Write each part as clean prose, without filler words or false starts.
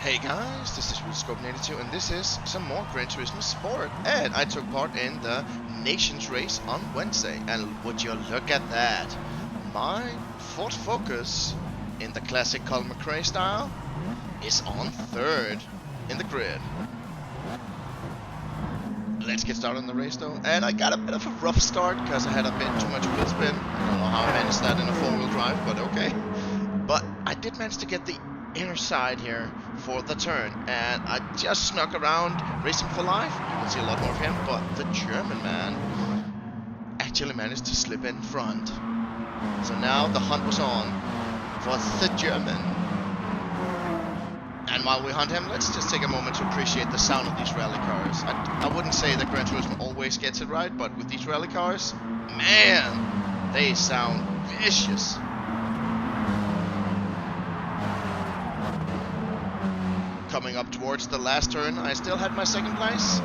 Hey guys, this is Scope82 and this is some more Gran Turismo Sport, and I took part in the Nations race on Wednesday, and would you look at that, my Ford Focus in the classic Colin McRae style is on third in the grid. Let's get started on the race though, and I got a bit of a rough start because I had a bit too much wheel spin. I don't know how I managed that in a four-wheel drive, but okay. But I did manage to get the inner side here for the turn, and I just snuck around Racing for Life. You will see a lot more of him, but the German man actually managed to slip in front. So now the hunt was on for the German. And while we hunt him, let's just take a moment to appreciate the sound of these rally cars. I wouldn't say that Gran Turismo always gets it right, but with these rally cars, man, they sound vicious. Coming up towards the last turn, I still had my second place,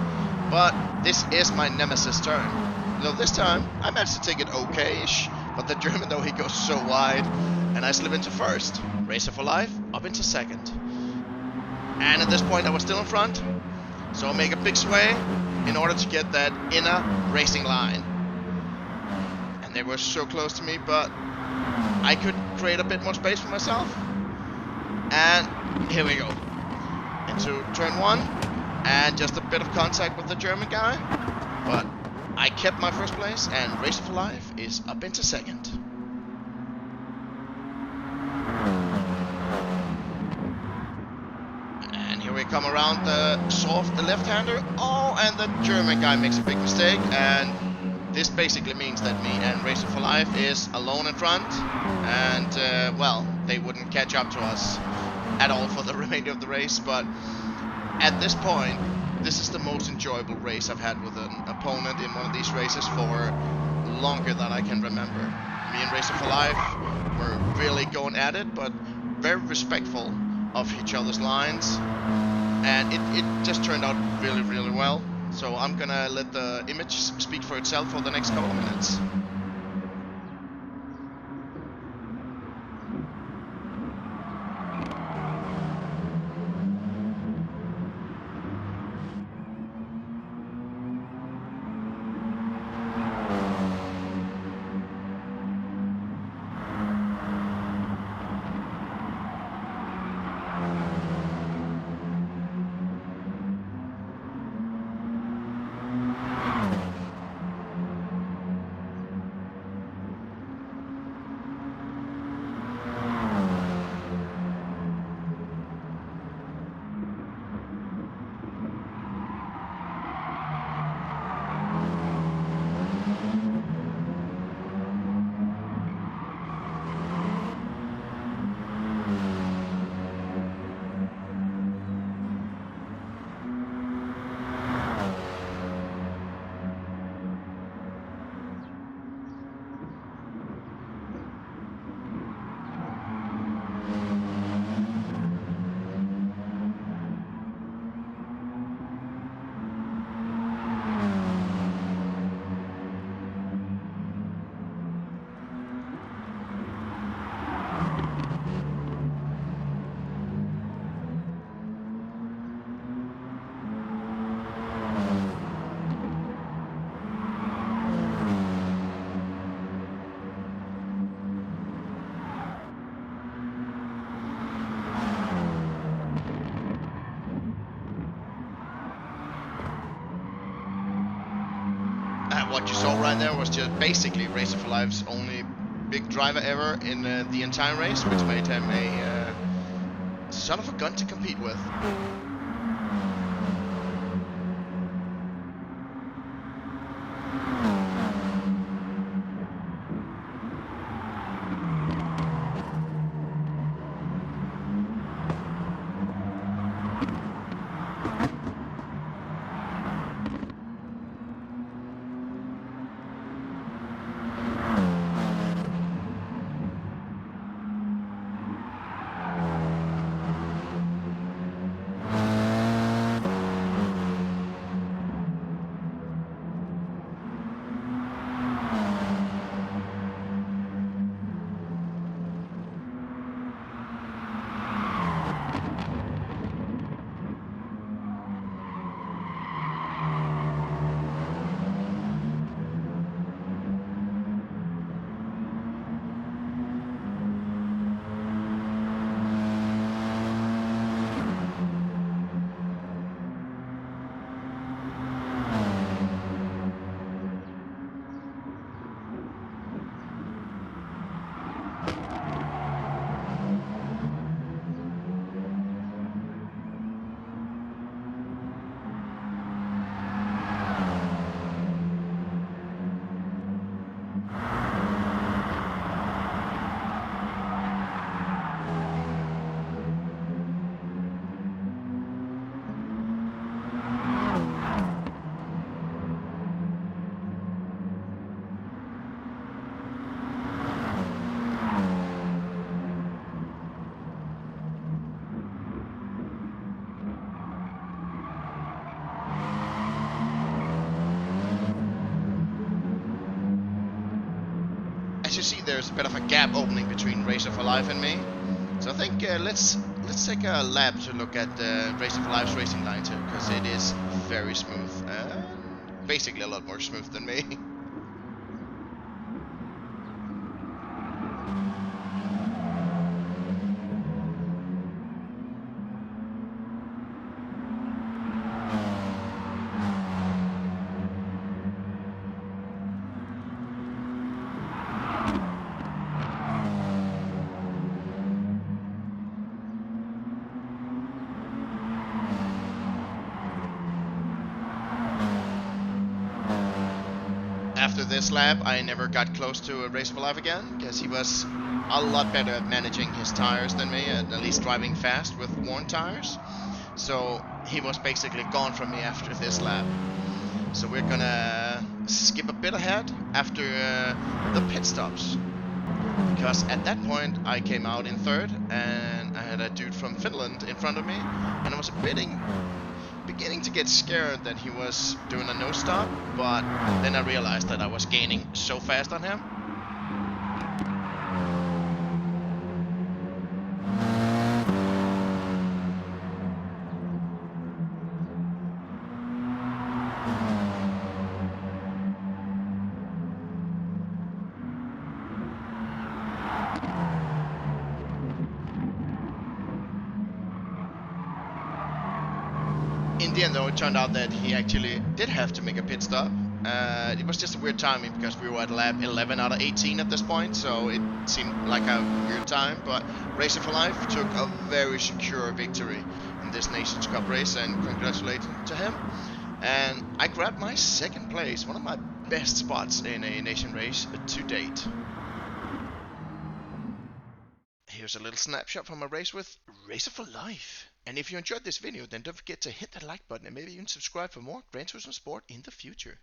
but this is my nemesis turn. Though this time, I managed to take it okay-ish, but the German though, he goes so wide, and I slip into first. Racer for Life, up into second. And at this point I was still in front, so I'll make a big sway in order to get that inner racing line. And they were so close to me, but I could create a bit more space for myself. And here we go. Into turn one, and just a bit of contact with the German guy, but I kept my first place, and Racer for Life is up into second. And here we come around the soft left-hander. Oh, and the German guy makes a big mistake, and this basically means that me and Racer for Life is alone in front, and well, they wouldn't catch up to us at all for the remainder of the race. But at this point, this is the most enjoyable race I've had with an opponent in one of these races for longer than I can remember. Me and Racer for Life were really going at it, but very respectful of each other's lines, and it just turned out really, really well. So I'm gonna let the image speak for itself for the next couple of minutes. What you saw right there was just basically Racer for Life's only big driver ever in the entire race, which made him a son of a gun to compete with. you see, there's a bit of a gap opening between Racer for Life and me. So I think let's take a lap to look at Racer for Life's racing lines here, because it is very smooth. Basically a lot more smooth than me. After this lap, I never got close to a Racer for Life again, because he was a lot better at managing his tires than me, at least driving fast with worn tires. So he was basically gone from me after this lap. So we're gonna skip a bit ahead after the pit stops. Because at that point I came out in third and I had a dude from Finland in front of me, and I was beginning to get scared that he was doing a no stop, but then I realized that I was gaining so fast on him. In the end, though, it turned out that he actually did have to make a pit stop. It was just a weird timing because we were at lap 11 out of 18 at this point, so it seemed like a weird time. But Racer for Life took a very secure victory in this Nations Cup race, and congratulations to him. And I grabbed my second place, one of my best spots in a nation race to date. Here's a little snapshot from a race with Racer for Life. And if you enjoyed this video, then don't forget to hit that like button and maybe even subscribe for more Gran Turismo Sport in the future.